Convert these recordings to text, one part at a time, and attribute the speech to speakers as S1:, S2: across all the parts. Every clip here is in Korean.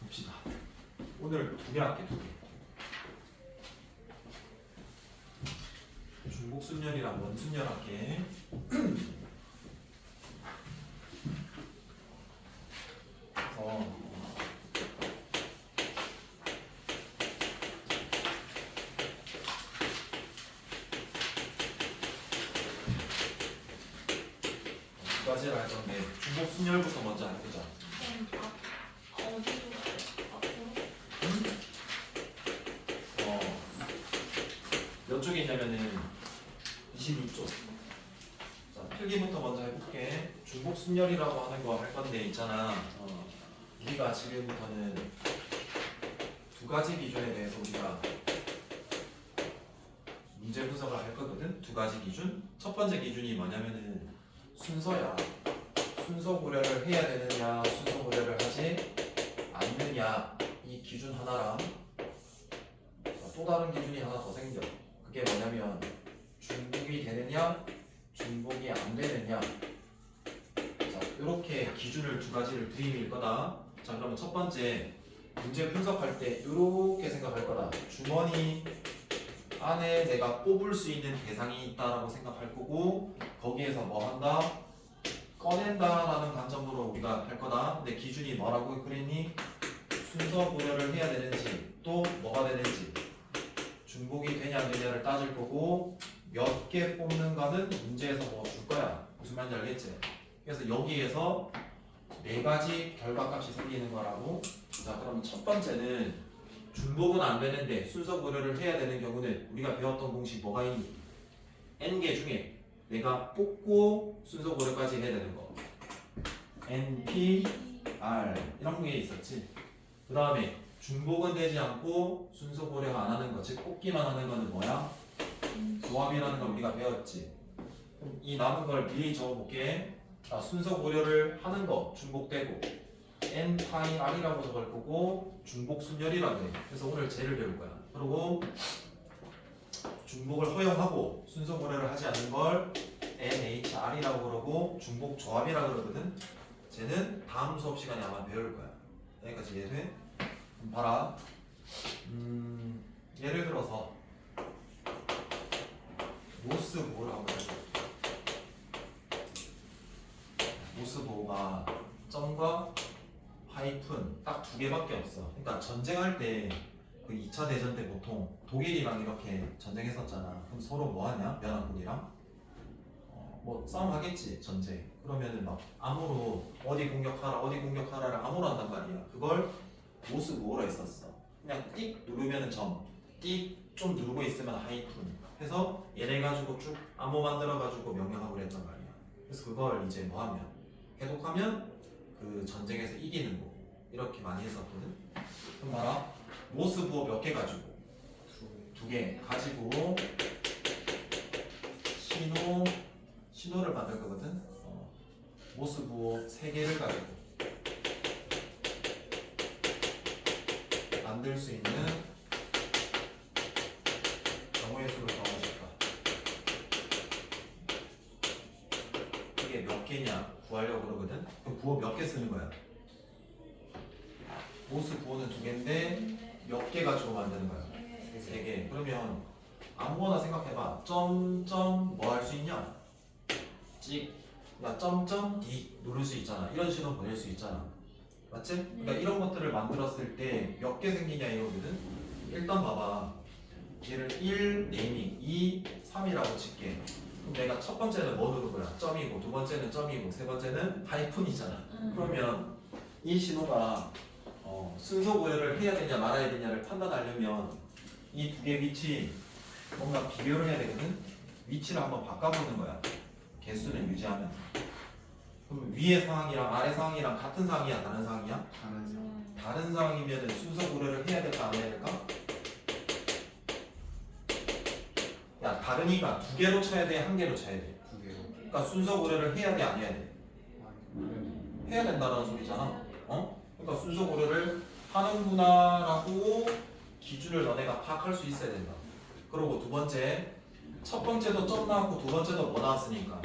S1: 봅시다. 오늘 2개 할게, 2개. 중복순열이랑 원순열 할게. 그래서 두 가지를 할 건데 중복순열부터 먼저 해보자.
S2: 어디로
S1: 몇 쪽에 있냐면은 22쪽. 자, 필기부터 먼저 해볼게. 중복순열이라고 하는 거 할 건데 있잖아. 우리가 지금부터는 두 가지 기준에 대해서 우리가 문제 분석을 할 거거든. 두 가지 기준. 첫 번째 기준이 뭐냐면은 순서야. 순서 고려를 해야 되느냐, 순서 고려를 하지 않느냐, 이 기준 하나랑 또 다른 기준이 하나 더 생겨. 그게 뭐냐면 중복이 되느냐, 중복이 안 되느냐. 자, 이렇게 기준을 두 가지를 들이밀 거다. 자, 그러면 첫 번째 문제 분석할 때 이렇게 생각할 거다. 주머니 안에 내가 뽑을 수 있는 대상이 있다라고 생각할 거고, 거기에서 뭐 한다? 꺼낸다라는 관점으로 우리가 할 거다. 근데 기준이 뭐라고 그랬니? 순서 고려를 해야 되는지, 또 뭐가 되는지, 중복이 되냐 안 되냐를 따질 거고, 몇 개 뽑는가는 문제에서 뭐 줄 거야. 무슨 말인지 알겠지? 그래서 여기에서 네 가지 결과값이 생기는 거라고. 자, 그럼 첫 번째는 중복은 안 되는데 순서 고려를 해야 되는 경우는 우리가 배웠던 공식 뭐가 있니? n개 중에 내가 뽑고 순서 고려까지 해야 되는 거. np, r 이런 게 있었지. 그 다음에 중복은 되지 않고 순서 고려가 안 하는 거, 즉 뽑기만 하는 거는 뭐야? 조합이라는 걸 우리가 배웠지. 그럼 이 남은 걸 미리 적어볼게. 자, 순서 고려를 하는 거 중복되고 n 파이 r이라고 적을 거고 중복 순열이라고 해. 그래서 오늘 쟤를 배울 거야. 그리고 중복을 허용하고 순서 고려를 하지 않는 걸 NHR이라고 그러고 중복 조합이라고 그러거든. 쟤는 다음 수업 시간에 아마 배울 거야. 여기까지 이해돼? 그럼 봐라. 예를 들어서 모스 보호를 한번 해볼게. 모스 보호가 점과 하이픈 딱 두 개밖에 없어. 그러니까 전쟁할 때 그 2차 대전 때 보통 독일이랑 이렇게 전쟁했었잖아. 그럼 서로 뭐 하냐? 연합국이랑 뭐 싸움 하겠지, 전쟁. 그러면은 막 암호로 어디 공격하라 어디 공격하라를 암호로 한단 말이야. 그걸 모스 모으라 했었어. 그냥 띡 누르면은 점, 띡 좀 누르고 있으면 하이픈 해서 얘네 가지고 쭉 암호 만들어 가지고 명령하고 그랬단 말이야. 그래서 그걸 이제 뭐 하면 해독하면 그 전쟁에서 이기는 거 이렇게 많이 했었거든. 그럼 봐라. 모스 부호 몇 개 가지고? 두 개 가지고 신호를 만들 거거든. 모스 부호 3개를 가지고 만들 수 있는 경우의 수를 정해줬다. 이게 몇 개냐 구하려고 그러거든. 그럼 부호 몇 개 쓰는 거야? 모스 부호는 2개인데 몇 개 가지고 만드는 거야? 3개. 그러면 아무거나 생각해봐. 점점 뭐 할 수 있냐? 찍. 야 점점 D 누를 수 있잖아. 이런 신호 보낼 수 있잖아. 맞지? 그러니까 이런 것들을 만들었을 때 몇 개 생기냐 이거거든. 일단 봐봐. 얘를 1 네이밍, 2, 3이라고 칠게. 그럼 내가 첫 번째는 뭐 누른 거야? 점이고, 두 번째는 점이고, 세 번째는 하이픈이잖아. 그러면 이 신호가 순서 고려를 해야 되냐 말아야 되냐를 판단하려면 이 두 개 위치 뭔가 비교를 해야 되거든. 위치를 한번 바꿔보는 거야. 개수는 유지하면. 그럼 위의 상황이랑 아래 상황이랑 같은 상황이야 다른 상황이야? 다른 상황이면 순서 고려를 해야 될까 안 해야 될까? 야 다르니까 2개로 쳐야 돼 1개로 쳐야 돼? 2개로. 그러니까 순서 고려를 해야 돼 안 해야 돼? 해야 된다는 소리잖아. 그러니까 순서 고려를 하는구나라고 기준을 너네가 파악할 수 있어야 된다. 그리고 두 번째, 첫 번째도 점 나왔고 두 번째도 뭐 나왔으니까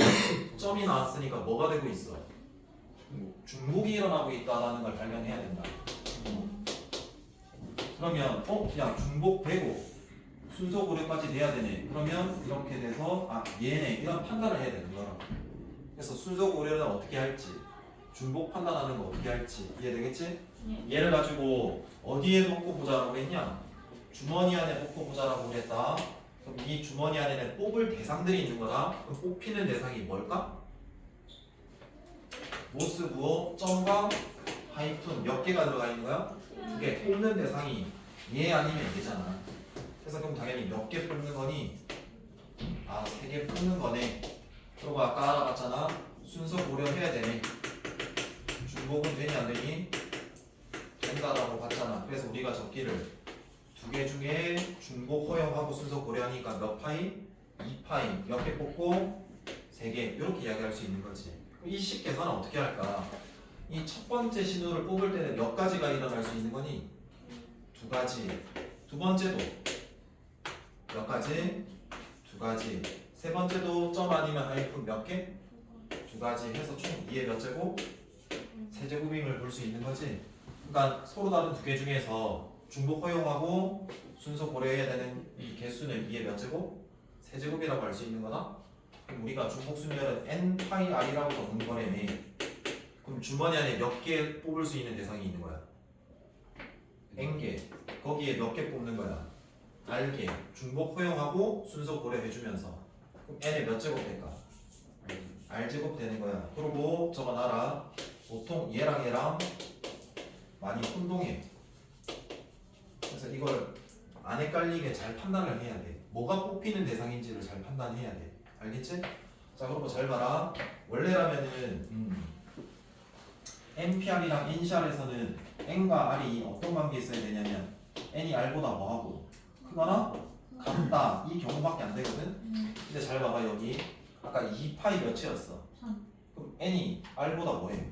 S1: 점이 나왔으니까 뭐가 되고 있어? 중복이 일어나고 있다는 걸 발견해야 된다. 그러면 그냥 중복되고 순서 고려까지 돼야 되네. 그러면 이렇게 돼서 얘네 이런 판단을 해야 되는 거야. 그래서 순서 고려는 어떻게 할지, 중복 판단하는 거 어떻게 할지 이해되겠지? 얘를 가지고 어디에 놓고 보자라고 했냐? 주머니 안에 놓고 보자라고 그랬다. 그럼 이 주머니 안에는 뽑을 대상들이 있는 거다. 그럼 뽑히는 대상이 뭘까? 모스부호 점과 하이픈 몇 개가 들어가 있는 거야? 2개. 뽑는 대상이 얘 아니면 얘잖아. 그래서 그럼 당연히 몇 개 뽑는 거니? 3개 뽑는 거네. 그리고 아까 알아봤잖아. 순서 고려해야 되네. 중복은 되니 안 되니? 된다라고 봤잖아. 그래서 우리가 적기를 2개 중에 중복 허용하고 순서 고려하니까 몇 파이? 2파이. 몇 개 뽑고 3개. 이렇게 이야기할 수 있는 거지. 이 식 계산은 어떻게 할까? 이 첫 번째 신호를 뽑을 때는 몇 가지가 일어날 수 있는 거니? 2가지. 두 번째도 몇 가지? 2가지. 세 번째도 점 아니면 하이픈 몇 개? 2가지 해서 총 2의 몇 제곱? 세제곱임을 볼 수 있는 거지. 그러니까 서로 다른 2개 중에서 중복 허용하고 순서 고려해야 되는 이 개수는 2의 몇 제곱? 세제곱이라고 할 수 있는 거다. 그럼 우리가 중복 순열은 n 파이 r이라고 적는 거라며. 그럼 주머니 안에 몇 개 뽑을 수 있는 대상이 있는 거야? n개. 거기에 몇 개 뽑는 거야? r개. 중복 허용하고 순서 고려해주면서. 그럼 n에 몇 제곱 될까? r제곱 되는 거야. 그리고 적어놔라. 보통 얘랑 많이 혼동해. 그래서 이걸 안 헷갈리게 잘 판단을 해야 돼. 뭐가 뽑히는 대상인지를 잘 판단해야 돼. 알겠지? 자, 그리고 잘 봐라. 원래라면은 NPR이랑 NCR에서는 N과 R이 어떤 관계에 있어야 되냐면 N이 R보다 뭐하고 크거나 같다 이 경우밖에 안 되거든. 근데 잘 봐봐. 여기 아까 2파이 몇이었어? 그럼 N이 R보다 뭐해?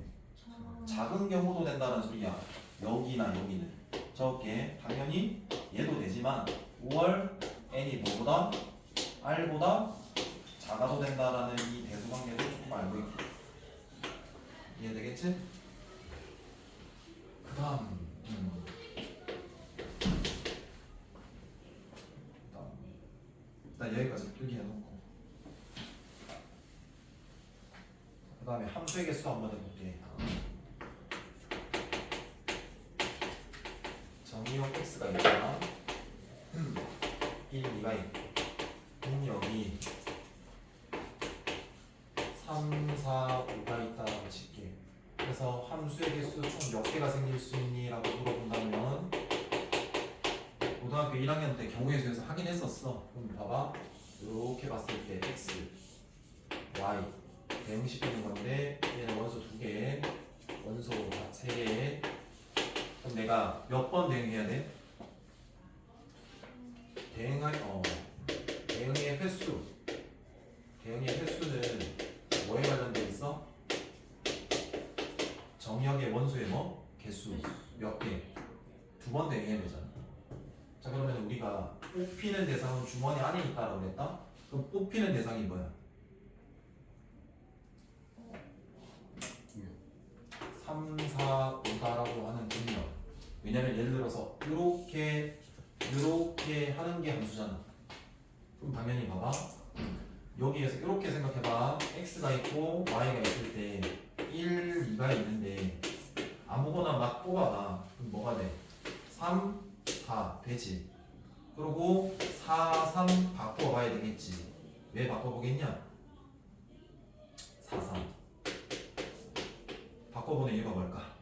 S1: 작은 경우도 된다는 소리야. 여기나 여기는 적게. 당연히 얘도 되지만 5월 N이 뭐보다? R보다 작아도 된다라는 이 대수관계도 조금 알고 있고. 이해되겠지? 그 다음 일단 여기까지 필기해놓고 그 다음에 함수의 개수 한번 해볼게. 정의용 x가 있잖아. 1, 2가 있고 여기 3, 4, 5가 있다라고 칠게. 그래서 함수의 개수 총 몇 개가 생길 수 있니? 라고 물어본다면 고등학교 1학년 때 경우의 수에서 하긴 했었어. 그럼 봐봐. 이렇게 봤을 때 x, y 대응시키는 건데 얘는 원소 2개, 원소 3개. 그럼 내가 몇 번 대응해야 돼? 대응의 횟수. 대응의 횟수는 뭐에 관련돼 있어? 정역의 원소의 뭐? 개수 몇 개? 2번 대응해야 되잖아. 자, 그러면 우리가 뽑히는 대상은 주머니 안에 있다라고 그랬다? 그럼 뽑히는 대상이 뭐야? 3, 4, 5다라고 하는 분명. 왜냐면 예를 들어서 이렇게 하는 게 함수잖아. 그럼 당연히 봐봐. 여기에서 이렇게 생각해봐. x가 있고 y가 있을 때 1, 2가 있는데 아무거나 막 뽑아봐. 그럼 뭐가 돼? 3, 4 되지. 그리고 4, 3 바꿔봐야 되겠지. 왜 바꿔보겠냐? 4, 3 바꿔보는 이유가 뭘까?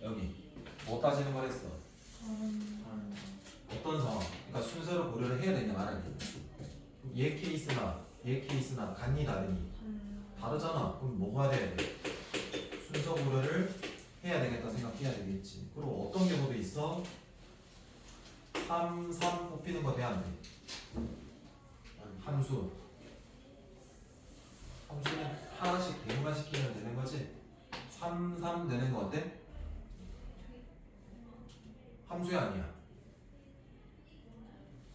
S1: 여기 뭐 따지는 거랬어? 어떤 상황? 그러니까 순서를 고려를 해야 되냐 말아야 되냐. 얘 케이스나 간이 다르니? 다르잖아. 그럼 뭐가 돼야 돼? 순서 고려를 해야 되겠다 생각해야 되겠지. 그리고 어떤 경우도 있어? 3, 3 뽑히는 거 돼 안 돼? 함수는 하나씩 대응만 시키면 되는 거지. 3, 3 되는 거 어때? 함수야 아니야?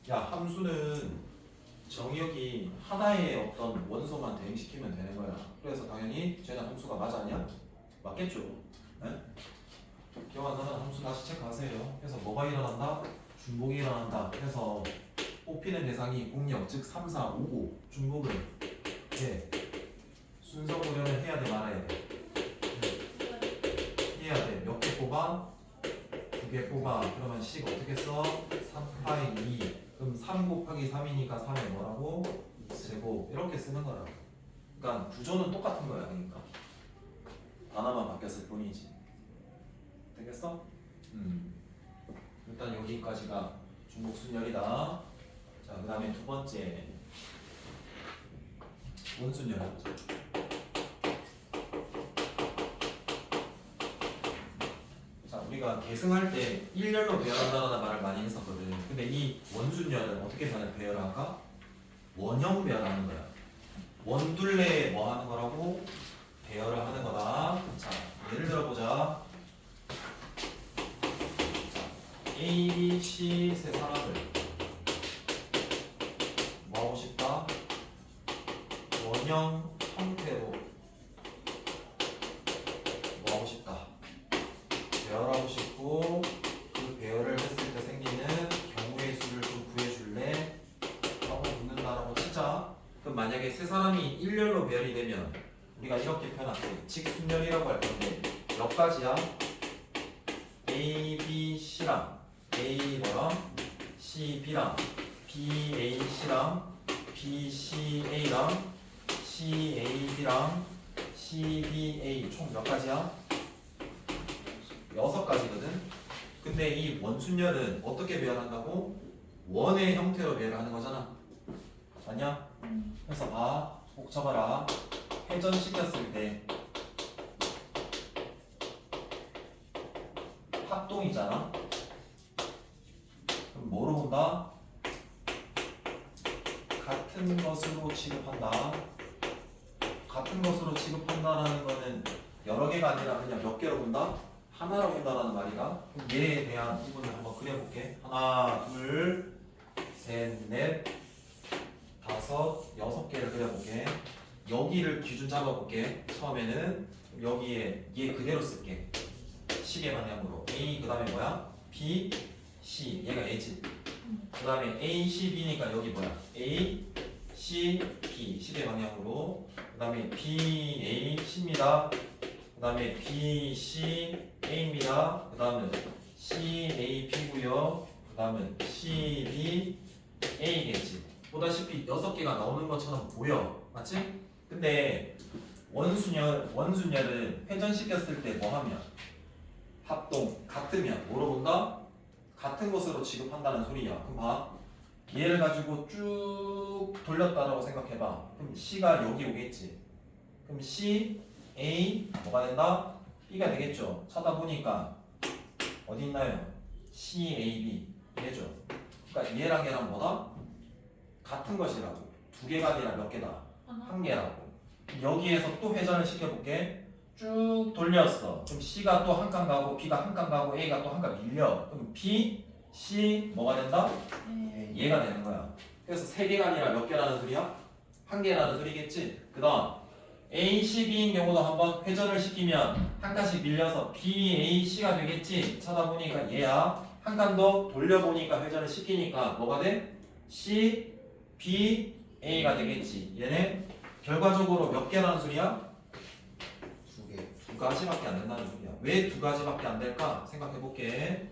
S1: 야, 함수는 정의역이 하나의 어떤 원소만 대응시키면 되는 거야. 그래서 당연히 쟤는 함수가 맞아 아니야? 맞겠죠? 네? 기억아, 너는 함수 점수 다시 체크하세요. 그래서 뭐가 일어난다? 중복이 일어난다. 그래서 뽑히는 대상이 0역 즉 3, 4, 5, 5 중복은 예. 순서 고려를 해야 돼 말아야 돼? 해야 돼. 몇 개 뽑아? 2개 뽑아. 그러면 식 어떻게 써? 3파이 2. 그럼 3 곱하기 3이니까 3에 뭐라고? 2제곱. 이렇게 쓰는 거라고. 그러니까 구조는 똑같은 거야. 그러니까 단어만 바뀌었을 뿐이지. 되겠어? 일단 여기까지가 중복순열이다. 자, 그 다음에 두 번째 원순열 해보자. 자, 우리가 계승할 때 일렬로 배열한다는 말을 많이 했었거든. 근데 이 원순열은 어떻게 배열할까? 원형 배열하는 거야. 원둘레에 뭐 하는 거라고? 배열을 하는 거다. 자, 예를 들어보자. A, B, C 세 사람을 뭐 하고 싶다? 원형 형태로 뭐 하고 싶다? 배열하고 싶고 그 배열을 했을 때 생기는 경우의 수를 좀 구해줄래? 라고 묻는다라고 치자. 그럼 만약에 세 사람이 일렬로 배열이 되면 우리가 이렇게 표현할게. 직순열이라고 할 건데 몇 가지야? A, B, C랑 A랑 C, B랑 B, A, C랑 B, C, A랑 C, A, B랑 C, B, A 총 몇 가지야? 6가지거든? 근데 이 원순열은 어떻게 배열한다고? 원의 형태로 배열하는 거잖아. 맞냐? 그래서 봐. 꼭 적어라. 회전시켰을 때 합동이잖아. 그럼 뭐로 본다? 같은 것으로 취급한다. 같은 것으로 취급한다라는 거는 여러 개가 아니라 그냥 몇 개로 본다? 하나로 본다라는 말이다. 그럼 얘에 대한 부분을 한번 그려볼게. 하나, 둘, 셋, 넷, 다섯, 6개를 그려볼게. 여기를 기준 잡아볼게. 처음에는 여기에 얘 그대로 쓸게. 시계 방향으로 A 그 다음에 뭐야? B, C 얘가 A지. 그 다음에 A, C, B니까 여기 뭐야? A, C, B 시계 방향으로. 그 다음에 B, A, C입니다. 그 다음에 B, C, A입니다. 그 다음은 C, A, B고요. 그 다음은 C, B, A겠지. 보다시피 6개가 나오는 것처럼 보여. 맞지? 근데 원순열은 회전시켰을 때 뭐 하면? 합동, 같으면 뭐로 본다? 같은 것으로 취급한다는 소리야. 그럼 봐. 얘를 가지고 쭉 돌렸다라고 생각해봐. 그럼 C가 여기 오겠지. 그럼 C, A 뭐가 된다? B가 되겠죠. 찾아보니까 어디 있나요? C, A, B 얘죠. 그러니까 얘랑 얘랑 뭐다? 같은 것이라고. 2개가 아니라 몇 개다? 1개라고. 여기에서 또 회전을 시켜볼게. 쭉 돌렸어. 그럼 C가 또 한 칸 가고 B가 한 칸 가고 A가 또 한 칸 밀려. 그럼 B, C 뭐가 된다? 얘가 되는 거야. 그래서 3개가 아니라 몇 개라는 소리야? 1개라는 소리겠지. 그 다음 A, C, B인 경우도 한번 회전을 시키면 한 칸씩 밀려서 B, A, C가 되겠지. 찾아보니까 얘야. 한 칸 더 돌려보니까 회전을 시키니까 뭐가 돼? C, B, A가 되겠지. 얘네 결과적으로 몇 개라는 소리야? 2가지밖에 안 된다는 소리야. 왜 2가지밖에 안 될까? 생각해 볼게.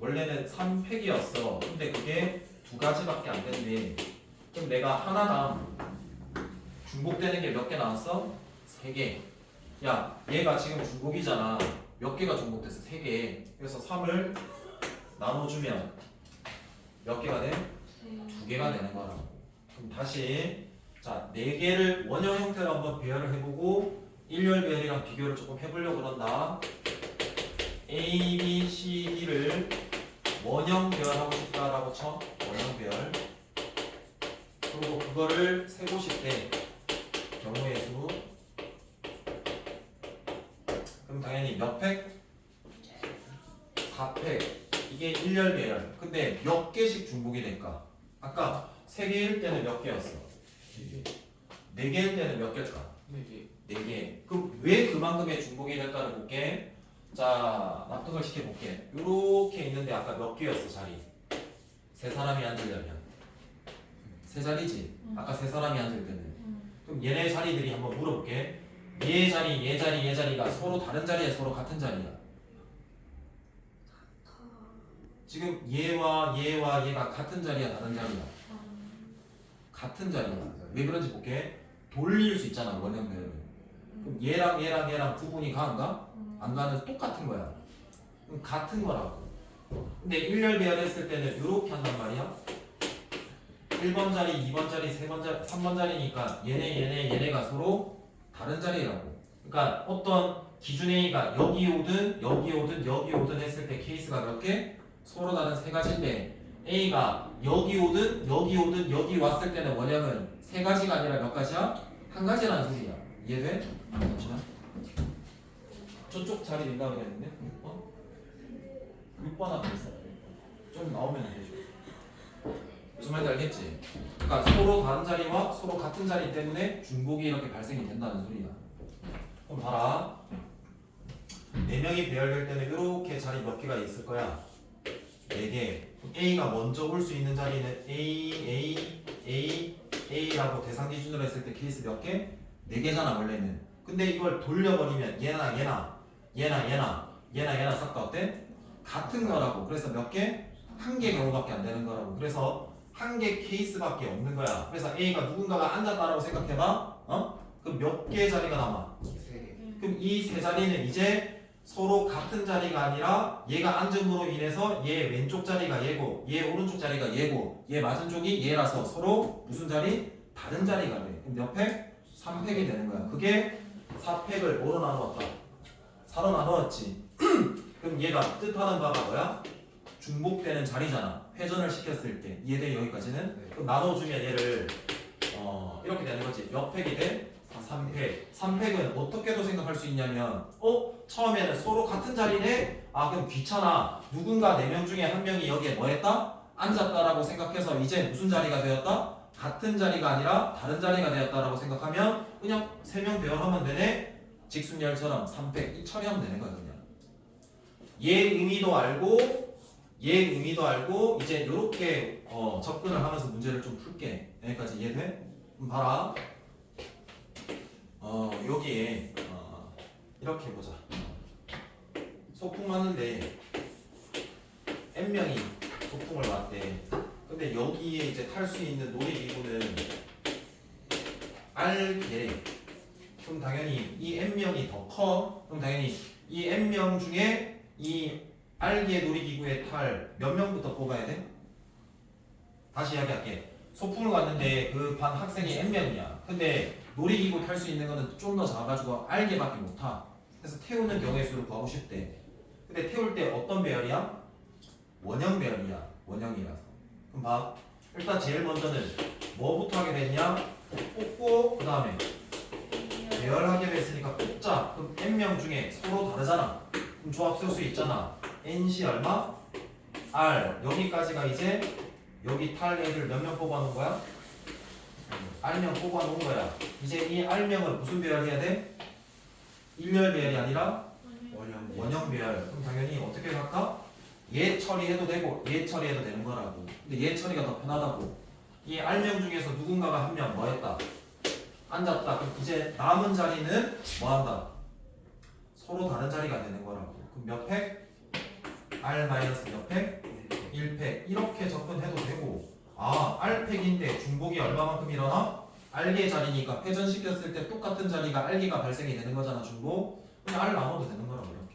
S1: 원래는 3팩이었어. 근데 그게 2가지밖에 안 된대. 그럼 내가 하나당 중복되는 게 몇 개 나왔어? 3개. 야, 얘가 지금 중복이잖아. 몇 개가 중복됐어? 3개. 그래서 3을 나눠주면 몇 개가 돼? 2개가 되는 거라고. 그럼 다시 자 4개를 원형 형태로 한번 배열을 해보고 일렬 배열이랑 비교를 조금 해보려고 그런다. A, B, C, D를 원형 배열하고 싶다라고 쳐. 원형 배열. 그리고 그거를 세고 싶대. 경우의 수. 그럼 당연히 몇 팩? 4팩. 이게 일렬 배열. 근데 몇 개씩 중복이 될까? 아까 3개일 때는 몇 개였어? 4개일 때는 몇 개일까? 4개. 그럼 왜 그만큼의 중복이 될까를 볼게. 자, 납득을 시켜볼게. 요렇게 있는데 아까 몇 개였어 자리? 세 사람이 앉으려면 세 자리지? 아까 세 사람이 앉을 때는. 그럼 얘네 자리들이 한번 물어볼게. 얘 자리, 얘 자리, 얘 자리가 서로 다른 자리야, 서로 같은 자리야? 지금 얘와 얘가 같은 자리야, 다른 자리야? 같은 자리야. 왜 그런지 볼게. 돌릴 수 있잖아, 원형배열은. 그럼 얘랑 구분이 가는가? 안 가는 똑같은 거야. 그럼 같은 거라고. 근데 일렬 배열했을 때는 이렇게 한단 말이야. 1번 자리, 2번 자리, 3번 자리니까 얘네가 서로 다른 자리라고. 그러니까 어떤 기준 A가 여기 오든 했을 때 케이스가 몇 개? 서로 다른 세 가지인데 A가 여기 오든 여기 왔을 때는 원형은 세 가지가 아니라 몇 가지야? 한 가지라는 소리야. 이해돼? 잠시만. 저쪽 자리 된다고 그랬는데 6번 앞에 있어. 좀 나오면 되죠. 무슨 말인지 알겠지? 그러니까 서로 다른 자리와 서로 같은 자리 때문에 중복이 이렇게 발생이 된다는 소리야. 그럼 봐라. 4명이 배열될 때는 이렇게 자리 몇 개가 있을 거야? 4개. A가 먼저 올 수 있는 자리는 A라고 대상 기준으로 했을 때 케이스 몇 개? 4개잖아 원래는. 근데 이걸 돌려버리면 얘나 싹 다 어때? 같은 거라고. 그래서 몇 개? 한 개 경우밖에 안 되는 거라고. 그래서 한 개 케이스밖에 없는 거야. 그래서 A가 누군가가 앉았다라고 생각해봐. 그럼 몇 개 자리가 남아? 3개. 그럼 이 세 자리는 이제 서로 같은 자리가 아니라 얘가 앉음으로 인해서 얘 왼쪽 자리가 얘고 얘 오른쪽 자리가 얘고 얘 맞은 쪽이 얘라서 서로 무슨 자리? 다른 자리가 돼. 그럼 몇 팩? 3팩이 되는 거야. 그게 4팩을 뭐로 나누었다? 4로 나누었지. 그럼 얘가 뜻하는 바가 뭐야? 중복되는 자리잖아. 회전을 시켰을 때. 이해돼 여기까지는? 그럼 나눠주면 얘를 이렇게 되는 거지. 몇 팩이 돼? 3팩. 3팩은 어떻게도 생각할 수 있냐면 처음에는 서로 같은 자리네? 아 그럼 귀찮아. 누군가 4명 중에 1명이 여기에 뭐 했다? 앉았다라고 생각해서 이제 무슨 자리가 되었다? 같은 자리가 아니라 다른 자리가 되었다라고 생각하면 그냥 3명 배열하면 되네? 직순열처럼 3팩 처리하면 되는 거야 그냥. 얘 의미도 알고 이제 이렇게 접근을 하면서 문제를 좀 풀게. 여기까지 이해돼? 봐라. 여기에 이렇게 보자. 소풍 왔는데 N명이 소풍을 왔대. 근데 여기에 이제 탈 수 있는 놀이기구는 R개. 그럼 당연히 이 N명이 더 커. 그럼 당연히 이 N명 중에 이 R개 놀이기구에 탈 몇 명부터 뽑아야 돼? 다시 이야기할게. 소풍을 갔는데 그 반 학생이 N명이야. 근데 놀이기구 탈 수 있는 거는 좀 더 작아가지고 R개밖에 못 타. 그래서 태우는 경우의 수를 구하고 싶대. 근데 태울 때 어떤 배열이야? 원형 배열이야. 원형이라서. 그럼 봐. 일단 제일 먼저는 뭐부터 하게 됐냐? 뽑고 그 다음에 배열하게 됐으니까 뽑자. 그럼 N명 중에 서로 다르잖아. 그럼 조합 쓸 수 있잖아. NC 얼마? R. 여기까지가 이제 여기 탈 애들 몇 명 뽑아놓은 거야? R명 뽑아놓은 거야. 이제 이 R명을 무슨 배열해야 돼? 일렬 배열이 아니라 원형 배열. 그럼 당연히 어떻게 할까? 얘 처리해도 되고 얘 처리해도 되는 거라고. 근데 얘 처리가 더 편하다고. 이 R명 중에서 누군가가 한 명 뭐 했다? 앉았다. 그럼 이제 남은 자리는 뭐 한다? 서로 다른 자리가 되는 거라고. 그럼 몇 팩? R 마이너스 몇 팩? 1팩. 이렇게 접근해도 되고. 아, R팩인데 중복이 얼마만큼 일어나? R개 자리니까 회전시켰을 때 똑같은 자리가 R개가 발생이 되는 거잖아, 중복. 그냥 R 나눠도 되는 거라고, 이렇게.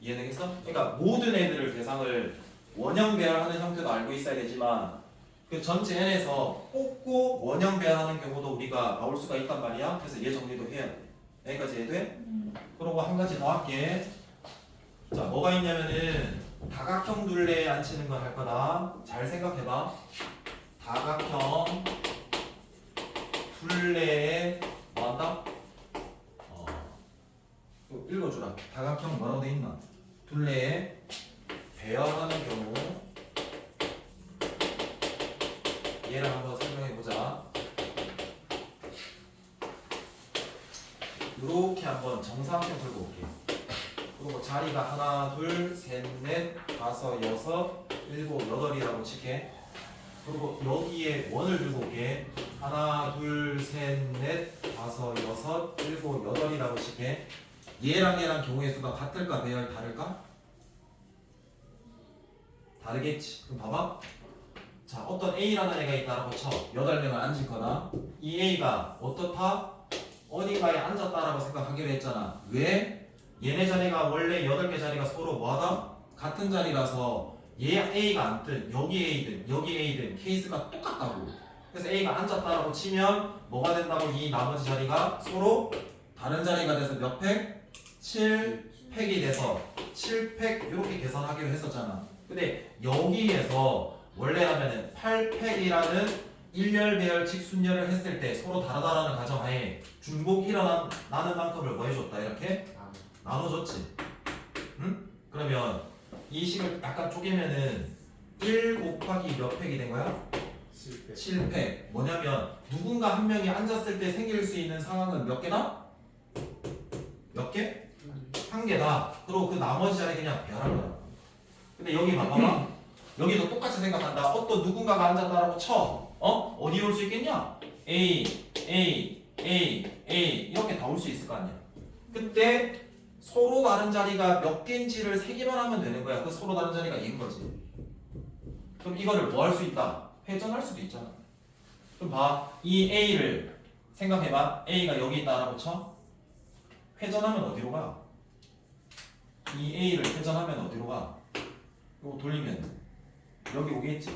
S1: 이해되겠어? 그러니까 모든 애들을 대상을 원형 배열하는 형태도 알고 있어야 되지만 그 전체 N에서 뽑고 원형 배열하는 경우도 우리가 나올 수가 있단 말이야. 그래서 얘 정리도 해야 돼. 여기까지 이해돼? 그리고 한 가지 더 할게. 자, 뭐가 있냐면은 다각형 둘레에 앉히는 걸 할 거다. 잘 생각해봐. 다각형 둘레에 뭐 한다? 읽어주라. 다각형 뭐라고 돼 있나? 둘레에 배열하는 경우. 얘를 한번 설명해 보자. 이렇게 한번 정사각형 풀고 올게. 그리고 자리가 하나, 둘, 셋, 넷, 다섯, 여섯, 일곱, 여덟이라고 칠게. 그리고 여기에 원을 두고 올게. 하나, 둘, 셋, 넷, 다섯, 여섯, 일곱, 여덟이라고 칠게. 얘랑 경우의 수가 같을까, 다를까? 다르겠지. 그럼 봐봐. 자, 어떤 A라는 애가 있다라고 쳐. 8명을 앉을 거다. 이 A가 어떻다? 어디가에 앉았다라고 생각하기로 했잖아. 왜? 얘네 자리가 원래 8개 자리가 서로 뭐하다? 같은 자리라서 얘 A가 앉든 여기 A든 여기 A든 케이스가 똑같다고. 그래서 A가 앉았다라고 치면 뭐가 된다고? 이 나머지 자리가 서로 다른 자리가 돼서 몇 팩? 7팩이 돼서 7팩 이렇게 계산하기로 했었잖아. 근데 여기에서 원래라면은 8팩이라는 일렬배열칙 순열을 했을 때 서로 다르다라는 가정하에 중복이 일어나는 만큼을 뭐 해줬다? 이렇게 나눠줬지. 응? 그러면 이 식을 약간 쪼개면은 1 곱하기 몇 팩이 된 거야? 7팩. 뭐냐면 누군가 한 명이 앉았을 때 생길 수 있는 상황은 몇 개다? 몇 개? 한 개다. 그리고 그 나머지 자리 그냥 배열한 거야. 근데 여기 봐봐. 여기도 똑같이 생각한다. 어떤 누군가가 앉았다라고 쳐. 어디에 올 수 있겠냐? A, A, A, A 이렇게 다 올 수 있을 거 아니야. 그때 서로 다른 자리가 몇 개인지를 세기만 하면 되는 거야. 그 서로 다른 자리가 얘인 거지. 그럼 이거를 뭐 할 수 있다? 회전할 수도 있잖아. 그럼 봐. 이 A를 생각해봐. A가 여기 있다라고 쳐. 회전하면 어디로 가? 이 A를 회전하면 어디로 가? 이거 돌리면 여기 오겠지.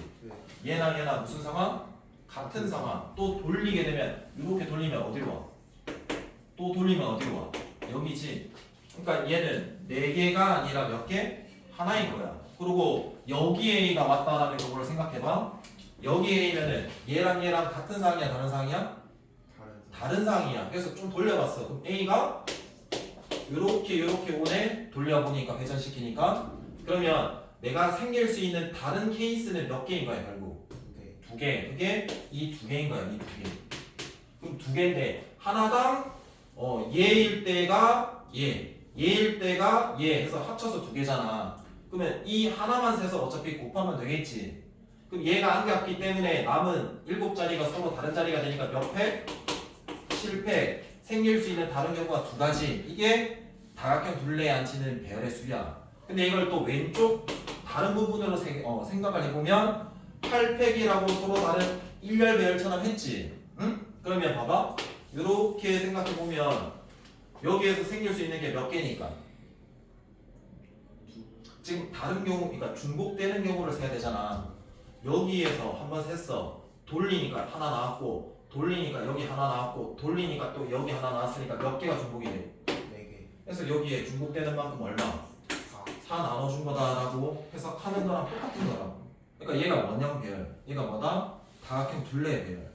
S1: 얘나 무슨 상황? 같은 상황. 또 돌리게 되면 이렇게 돌리면 어디로 와? 또 돌리면 어디로 와? 여기지. 그러니까 얘는 4개가 아니라 몇 개? 하나인 거야. 그리고 여기 A가 왔다라는 경우를 생각해봐. 여기 A면은 얘랑 같은 상황이야, 다른 상황이야? 다른 상황이야. 그래서 좀 돌려봤어. 그럼 A가 요렇게 오네. 돌려보니까 회전시키니까. 그러면 내가 생길 수 있는 다른 케이스는 몇 개인 거야, 결국? 2개. 그게 이 2개인 거야, 이 2개. 그럼 2개인데 하나당 얘일 때가 얘일 때가 얘 해서 합쳐서 2개잖아. 그러면 이 하나만 세서 어차피 곱하면 되겠지. 그럼 얘가 안 갔기 때문에 남은 7자리가 서로 다른 자리가 되니까 몇 팩? 7팩. 생길 수 있는 다른 경우가 2가지. 이게 다각형 둘레에 앉히는 배열의 수야. 근데 이걸 또 왼쪽 다른 부분으로 생각을 해보면 8팩이라고 서로 다른 일렬 배열처럼 했지. 응? 그러면 봐봐. 이렇게 생각해보면 여기에서 생길 수 있는 게 몇 개니까? 지금 다른 경우, 그러니까 중복되는 경우를 세야 되잖아. 여기에서 한번 셌어. 돌리니까 하나 나왔고, 돌리니까 여기 하나 나왔고, 돌리니까 또 여기 하나 나왔으니까 몇 개가 중복이 돼? 4개. 그래서 여기에 중복되는 만큼 얼마? 4 나눠준 거다라고 해석하는 거랑 똑같은 거라고. 그러니까 얘가 원형 배열, 얘가 뭐다? 다각형 둘레 배열.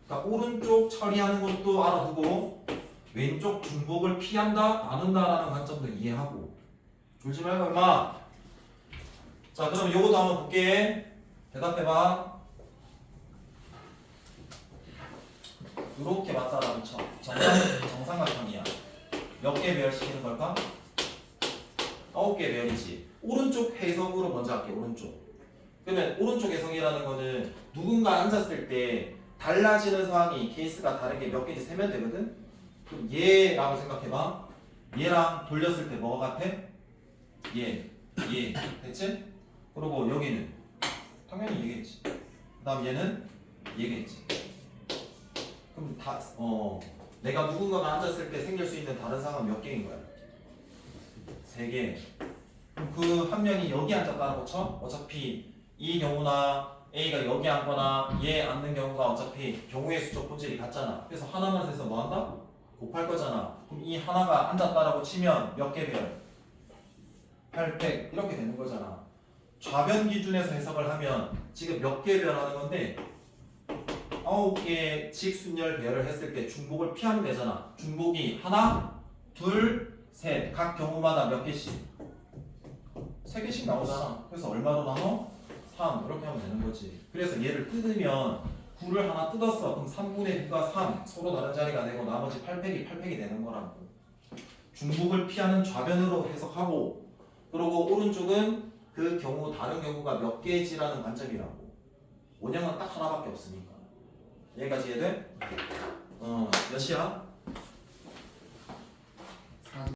S1: 그러니까 오른쪽 처리하는 것도 알아두고 왼쪽 중복을 피한다, 나눈다라는 관점도 이해하고. 졸지 말고 임마. 자, 그럼 요것도 한번 볼게. 대답해봐. 이렇게 맞다라는 쳐. 정삼각형이야. 몇 개 배열시키는 걸까? 9개 배열이지. 오른쪽 해석으로 먼저 할게. 오른쪽. 그러면 오른쪽 해석이라는 거는 누군가 앉았을 때 달라지는 상황이 케이스가 다른 게 몇 개인지 세면 되거든? 그럼 얘라고 생각해봐. 얘랑 돌렸을 때 뭐가 같아? 얘. 됐지? 그리고 여기는 당연히 얘겠지. 그 다음 얘는 얘겠지. 그럼 내가 누군가가 앉았을 때 생길 수 있는 다른 상황은 몇 개인 거야? 3개. 그럼 그 한 명이 여기 앉았다라고 쳐? 어차피 이 경우나 A가 여기 앉거나 얘 앉는 경우가 어차피 경우의 수적 본질이 같잖아. 그래서 하나만 세서 뭐 한다? 곱할 거잖아. 그럼 이 하나가 앉았다라고 치면 몇 개 배열? 8팩 이렇게 되는 거잖아. 좌변 기준에서 해석을 하면 지금 몇 개 배열하는 건데 9개의 직순열 배열을 했을 때 중복을 피하면 되잖아. 중복이 하나, 둘, 셋. 각 경우마다 몇 개씩? 3개씩 나오잖아. 그래서 얼마로 나눠? 3. 이렇게 하면 되는 거지. 그래서 얘를 뜯으면 9를 하나 뜯었어. 그럼 3분의 9가 3. 서로 다른 자리가 되고 나머지 8팩이 되는 거라고. 중복을 피하는 좌변으로 해석하고 그리고 오른쪽은 그 경우 다른 경우가 몇 개지라는 관점이라고. 원형은 딱 하나밖에 없으니까. 여기까지 이해돼? 몇 시야?